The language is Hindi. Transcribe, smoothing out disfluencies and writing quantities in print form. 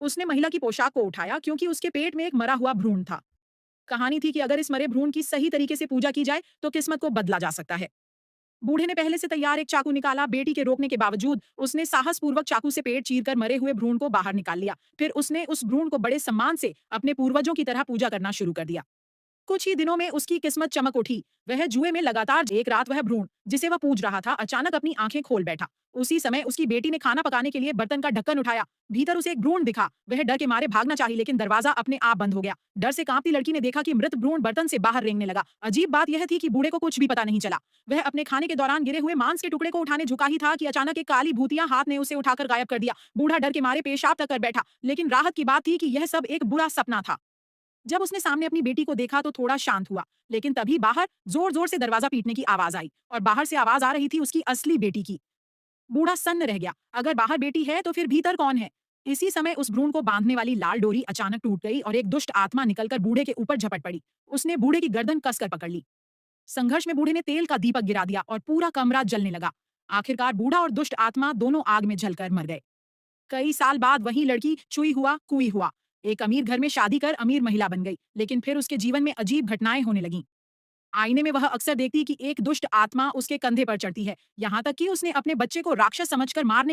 उसने महिला की पोशाक को उठाया क्योंकि उसके पेट में एक मरा हुआ भ्रूण था। कहानी थी कि अगर इस मरे भ्रूण की सही तरीके से पूजा की जाए तो किस्मत को बदला जा सकता है। बूढ़े ने पहले से तैयार एक चाकू निकाला। बेटी के रोकने के बावजूद उसने साहस पूर्वक चाकू से पेट चीरकर मरे हुए भ्रूण को बाहर निकाल लिया। फिर उसने उस भ्रूण को बड़े सम्मान से अपने पूर्वजों की तरह पूजा करना शुरू कर दिया। कुछ ही दिनों में उसकी किस्मत चमक उठी। वह जुए में लगातार एक रात वह भ्रूण जिसे वह पूज रहा था अचानक अपनी आंखें खोल बैठा। उसी समय उसकी बेटी ने खाना पकाने के लिए बर्तन का ढक्कन उठाया। भीतर उसे एक भ्रूण दिखा। वह डर के मारे भागना चाही लेकिन दरवाजा अपने आप बंद हो गया। डर से कांपती लड़की ने देखा कि मृत भ्रूण बर्तन से बाहर रेंगने लगा। अजीब बात यह थी कि बूढ़े को कुछ भी पता नहीं चला। वह अपने खाने के दौरान गिरे हुए मांस के टुकड़े को उठाने झुका ही था कि अचानक एक काली भूतिया हाथ ने उसे उठाकर गायब कर दिया। बूढ़ा डर के मारे पेशाब तक कर बैठा, लेकिन राहत की बात थी कि यह सब एक बुरा सपना था। जब उसने सामने अपनी बेटी को देखा तो थोड़ा शांत हुआ, लेकिन तभी बाहर जोर-जोर से दरवाजा पीटने की आवाज आई और बाहर से आवाज आ रही थी उसकी असली बेटी की। बूढ़ा सन्न रह गया। अगर बाहर बेटी है तो फिर भीतर कौन है? इसी समय उस भ्रूण को बांधने वाली लाल डोरी अचानक टूट गई और एक दुष्ट आत्मा निकलकर बूढ़े के ऊपर झपट पड़ी। उसने बूढ़े की गर्दन कसकर पकड़ ली। संघर्ष में बूढ़े ने तेल का दीपक गिरा दिया और पूरा कमरा जलने लगा। आखिरकार बूढ़ा और दुष्ट आत्मा दोनों आग में जलकर मर गए। कई साल बाद वही लड़की चुई हुआ कुई हुआ। एक अमीर घर में शादी कर अमीर महिला बन गई, लेकिन फिर उसके जीवन में अजीब घटनाएं होने लगीं। आईने में वह अक्सर देखती कि एक दुष्ट आत्मा उसके कंधे पर चढ़ती है, यहाँ तक कि उसने अपने बच्चे को राक्षस समझकर मारने की